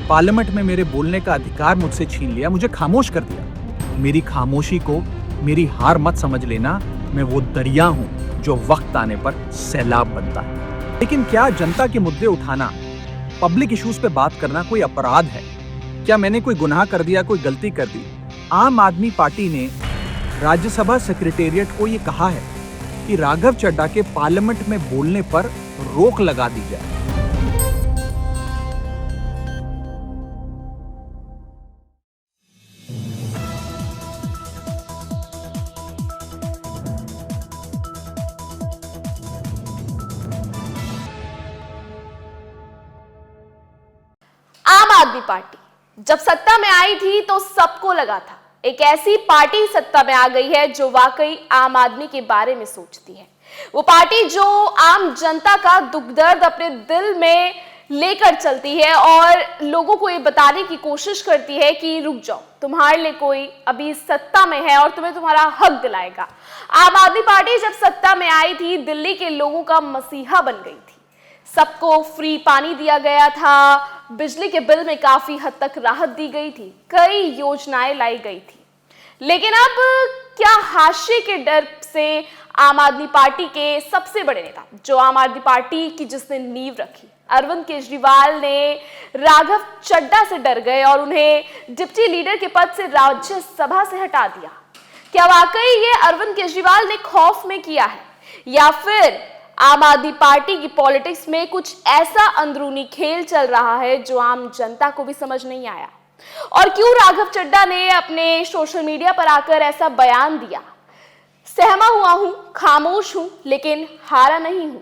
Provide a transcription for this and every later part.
Parliament में मेरे बोलने का अधिकार मुझसे छीन लिया, मुझे खामोश कर दिया। मेरी खामोशी को मेरी हार मत समझ लेना। मैं वो दरिया हूं जो वक्त आने पर सैलाब बनता है। लेकिन क्या जनता के मुद्दे उठाना, पब्लिक इश्यूज पे बात करना कोई अपराध है? क्या मैंने कोई गुनाह कर दिया, कोई गलती कर दी? आम आदमी पार्टी ने राज्यसभा सेक्रेटेरिएट को ये कहा है कि राघव चड्ढा के पार्लियामेंट में बोलने पर रोक लगा दी जाए। आम आदमी पार्टी जब सत्ता में आई थी तो सबको लगा था एक ऐसी पार्टी सत्ता में आ गई है जो वाकई आम आदमी के बारे में सोचती है। वो पार्टी जो आम जनता का दुख दर्द अपने दिल में लेकर चलती है और लोगों को ये बताने की कोशिश करती है कि रुक जाओ, तुम्हारे लिए कोई अभी सत्ता में है और तुम्हें तुम्हारा हक दिलाएगा। आम आदमी पार्टी जब सत्ता में आई थी, दिल्ली के लोगों का मसीहा बन गई थी। सबको फ्री पानी दिया गया था, बिजली के बिल में काफी हद तक राहत दी गई थी, कई योजनाएं लाई गई थी। लेकिन अब क्या हाशिए के डर से आम आदमी पार्टी के सबसे बड़े नेता, जो आम आदमी पार्टी की जिसने नींव रखी, अरविंद केजरीवाल ने राघव चड्ढा से डर गए और उन्हें डिप्टी लीडर के पद से राज्यसभा से हटा दिया? क्या वाकई ये अरविंद केजरीवाल ने खौफ में किया है, या फिर आम आदमी पार्टी की पॉलिटिक्स में कुछ ऐसा अंदरूनी खेल चल रहा है जो आम जनता को भी समझ नहीं आया? और क्यों राघव चड्ढा ने अपने सोशल मीडिया पर आकर ऐसा बयान दिया, सहमा हुआ हूं, खामोश हूं, लेकिन हारा नहीं हूं?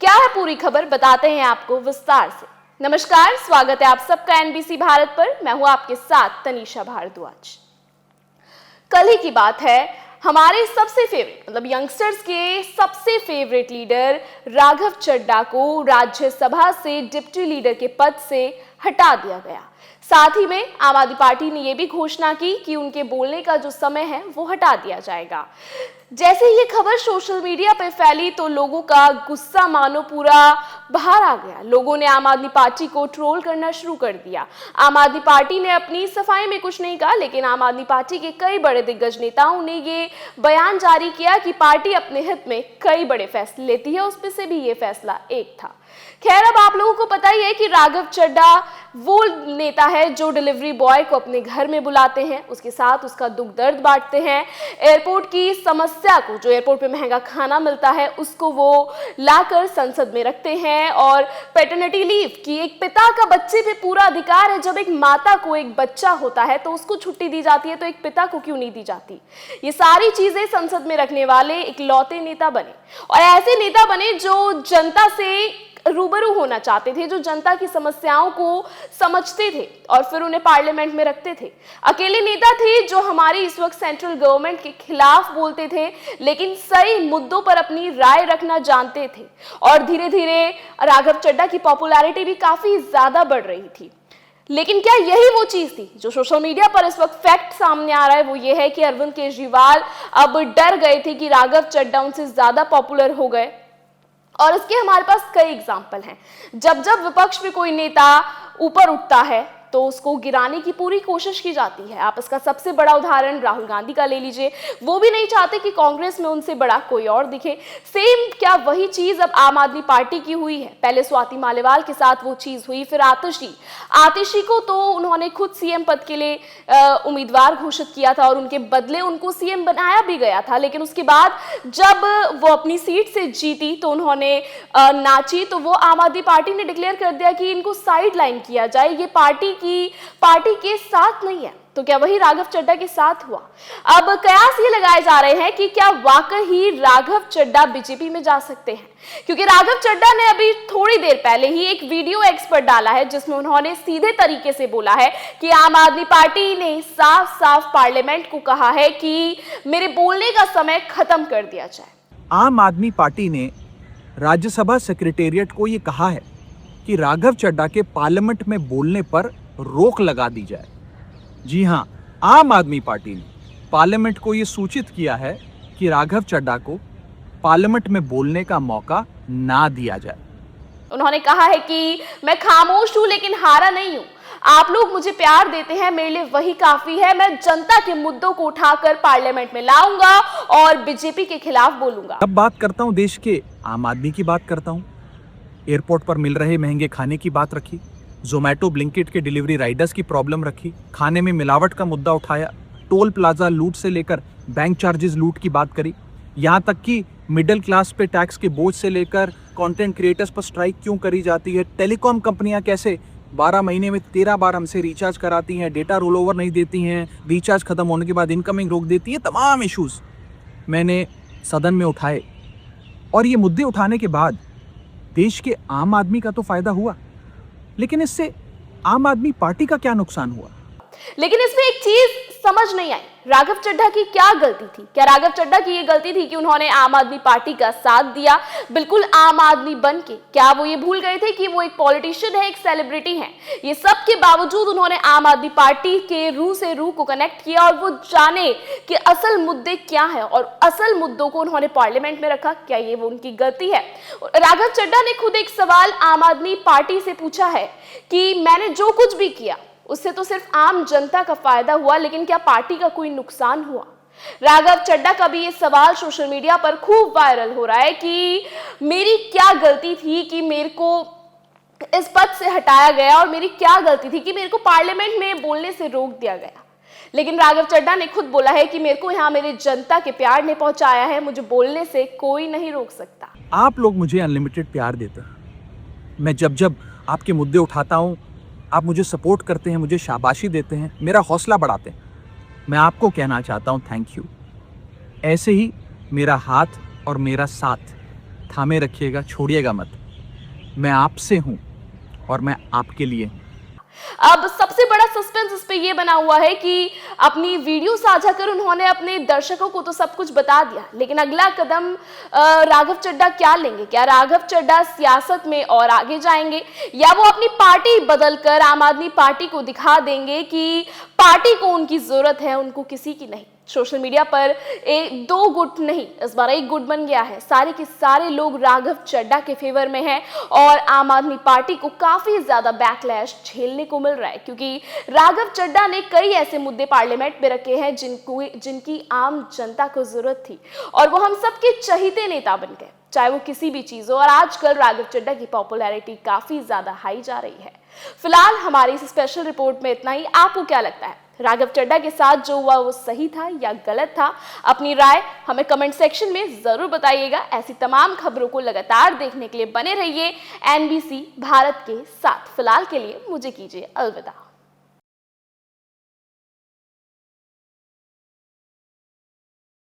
क्या है पूरी खबर, बताते हैं आपको विस्तार से। नमस्कार, स्वागत है आप सबका एनबीसी भारत पर। मैं हूं आपके साथ तनीषा भारद्वाज। कल ही की बात है, हमारे सबसे फेवरेट मतलब यंगस्टर्स के सबसे फेवरेट लीडर राघव चड्ढा को राज्यसभा से डिप्टी लीडर के पद से हटा दिया गया। साथ ही में आम आदमी पार्टी ने यह भी घोषणा की कि उनके बोलने का जो समय है वो हटा दिया जाएगा। जैसे ये खबर सोशल मीडिया पे फैली तो लोगों का गुस्सा मानो पूरा बाहर आ गया। लोगों ने आम आदमी पार्टी को ट्रोल करना शुरू कर दिया। आम आदमी पार्टी ने अपनी सफाई में कुछ नहीं कहा, लेकिन आम आदमी पार्टी के कई बड़े दिग्गज नेताओं ने ये बयान जारी किया कि पार्टी अपने हित में कई बड़े फैसले लेती है, उसमें से भी ये फैसला एक था। खैर, अब आप लोगों को पता ही है कि राघव चड्ढा वो नेता है जो डिलीवरी बॉय को अपने घर में बुलाते हैं, उसके साथ उसका दुख दर्द बांटते हैं। एयरपोर्ट की समस्या को, जो एयरपोर्ट पे महंगा खाना मिलता है, उसको वो लाकर संसद में रखते हैं। और पैटर्निटी लीव की, एक पिता का बच्चे पे पूरा अधिकार है। जब एक माता को एक बच्चा होता है तो उसको छुट्टी दी जाती है, तो एक पिता को क्यों नहीं दी जाती? ये सारी चीजें संसद में रखने वाले इकलौते नेता बने, और ऐसे नेता बने जो जनता से रूबरू होना चाहते थे, जो जनता की समस्याओं को समझते थे और फिर उन्हें पार्लियामेंट में रखते थे। अकेले नेता थे जो हमारी इस वक्त सेंट्रल गवर्नमेंट के खिलाफ बोलते थे, लेकिन सही मुद्दों पर अपनी राय रखना जानते थे। और धीरे धीरे राघव चड्ढा की पॉपुलैरिटी भी काफी ज्यादा बढ़ रही थी। लेकिन क्या यही वो चीज थी जो सोशल मीडिया पर इस वक्त फैक्ट सामने आ रहा है? वो ये है कि अरविंद केजरीवाल अब डर गए थे कि राघव चड्ढा उनसे ज्यादा पॉपुलर हो गए। और इसके हमारे पास कई एग्जाम्पल हैं। जब जब विपक्ष में कोई नेता ऊपर उठता है तो उसको गिराने की पूरी कोशिश की जाती है। आप इसका सबसे बड़ा उदाहरण राहुल गांधी का ले लीजिए। वो भी नहीं चाहते कि कांग्रेस में उनसे बड़ा कोई और दिखे। सेम क्या वही चीज अब आम आदमी पार्टी की हुई है? पहले स्वाति मालिवाल के साथ वो चीज हुई, फिर आतिशी को तो उन्होंने खुद सीएम पद के लिए उम्मीदवार घोषित किया था और उनके बदले उनको सीएम बनाया भी गया था। लेकिन उसके बाद जब वो अपनी सीट से जीती तो उन्होंने नाची, तो वो आम आदमी पार्टी ने डिक्लेयर कर दिया कि इनको साइड लाइन किया जाए, ये पार्टी के साथ नहीं है। तो क्या वही राघव चड्ढा के साथ हुआ? अब कयास ये लगाए जा रहे हैं कि क्या वाकई ही राघव चड्ढा बीजेपी में जा सकते हैं, क्योंकि राघव चड्ढा ने अभी थोड़ी देर पहले ही एक वीडियो एक्स पर डाला है जिसमें उन्होंने सीधे तरीके से बोला है कि आम आदमी पार्टी ने साफ साफ पार्लियामेंट को कहा है कि मेरे बोलने का समय खत्म कर दिया जाए। आम आदमी पार्टी ने राज्यसभा सेक्रेटेरिएट को ये कहा है कि राघव चड्ढा के पार्लियामेंट में बोलने पर रोक लगा दी जाए। जी हां, आम आदमी पार्टी ने पार्लियामेंट को ये सूचित किया है कि राघव चड्ढा को पार्लियामेंट में बोलने का मौका ना दिया जाए। उन्होंने कहा है कि मैं खामोश हूं लेकिन हारा नहीं हूं। आप लोग मुझे प्यार देते हैं, मेरे लिए वही काफी है। मैं जनता के मुद्दों को उठाकर पार्लियामेंट में लाऊंगा और बीजेपी के खिलाफ बोलूंगा। अब बात करता हूं देश के आम आदमी की बात करता हूं। एयरपोर्ट पर मिल रहे महंगे खाने की बात रखी, जोमैटो ब्लिंकिट के डिलीवरी राइडर्स की प्रॉब्लम रखी, खाने में मिलावट का मुद्दा उठाया, टोल प्लाजा लूट से लेकर बैंक चार्जेस लूट की बात करी, यहाँ तक कि मिडिल क्लास पे टैक्स के बोझ से लेकर कंटेंट क्रिएटर्स पर स्ट्राइक क्यों करी जाती है, टेलीकॉम कंपनियां कैसे 12 महीने में 13 बार हमसे रिचार्ज कराती हैं, डेटा रोल ओवर नहीं देती हैं, रिचार्ज खत्म होने के बाद इनकमिंग रोक देती है, तमाम इश्यूज मैंने सदन में उठाए। और ये मुद्दे उठाने के बाद देश के आम आदमी का तो फायदा हुआ, लेकिन इससे आम आदमी पार्टी का क्या नुकसान हुआ? लेकिन इसमें एक चीज समझ नहीं आई, राघव चड्ढा की क्या गलती थी? क्या राघव चड्ढा की ये गलती थी कि उन्होंने आम आदमी पार्टी का साथ दिया बिल्कुल आम आदमी बन के? क्या वो ये भूल गए थे कि वो एक पॉलिटिशियन है, एक सेलिब्रिटी है? ये सब के बावजूद उन्होंने आम आदमी पार्टी के रूह से रूह को कनेक्ट किया और वो जाने कि असल मुद्दे क्या है और असल मुद्दों को उन्होंने पार्लियामेंट में रखा। क्या ये वो उनकी गलती है? राघव चड्ढा ने खुद एक सवाल आम आदमी पार्टी से पूछा है कि मैंने जो कुछ भी किया उससे तो सिर्फ आम जनता का फायदा हुआ, लेकिन क्या पार्टी का कोई नुकसान हुआ? राघव चड्ढा का भी ये सवाल सोशल मीडिया पर खूब वायरल हो रहा है कि मेरी क्या गलती थी कि मेरे को इस पद से हटाया गया और मेरी क्या गलती थी कि मेरे को पार्लियामेंट में बोलने से रोक दिया गया। लेकिन राघव चड्ढा ने खुद बोला है कि मेरे को यहाँ मेरे जनता के प्यार ने पहुंचाया है, मुझे बोलने से कोई नहीं रोक सकता। आप लोग मुझे अनलिमिटेड प्यार देते हैं, मैं जब जब आपके मुद्दे उठाता हूं आप मुझे सपोर्ट करते हैं, मुझे शाबाशी देते हैं, मेरा हौसला बढ़ाते हैं। मैं आपको कहना चाहता हूं थैंक यू। ऐसे ही मेरा हाथ और मेरा साथ थामे रखिएगा, छोड़िएगा मत। मैं आपसे हूं और मैं आपके लिए हूं। अब सबसे बड़ा सस्पेंस इस पे ये बना हुआ है कि अपनी वीडियो साझा कर उन्होंने अपने दर्शकों को तो सब कुछ बता दिया, लेकिन अगला कदम राघव चड्ढा क्या लेंगे? क्या राघव चड्ढा सियासत में और आगे जाएंगे या वो अपनी पार्टी बदलकर आम आदमी पार्टी को दिखा देंगे कि पार्टी को उनकी जरूरत है, उनको किसी की नहीं? सोशल मीडिया पर दो गुट नहीं, इस बार एक गुट बन गया है। सारे के सारे लोग राघव चड्ढा के फेवर में हैं और आम आदमी पार्टी को काफी ज्यादा बैकलैश झेलने को मिल रहा है, क्योंकि राघव चड्ढा ने कई ऐसे मुद्दे पार्लियामेंट में रखे हैं जिनकी आम जनता को जरूरत थी और वो हम सबके चहीते नेता बन गए, चाहे वो किसी भी चीज हो। और आजकल राघव चड्ढा की पॉपुलैरिटी काफी ज्यादा हाई जा रही है। फिलहाल हमारी इस स्पेशल रिपोर्ट में इतना ही। आपको क्या लगता है, राघव चड्ढा के साथ जो हुआ वो सही था या गलत था? अपनी राय हमें कमेंट सेक्शन में जरूर बताइएगा। ऐसी तमाम खबरों को लगातार देखने के लिए बने रहिए NBC भारत के साथ। फिलहाल के लिए मुझे कीजिए अलविदा।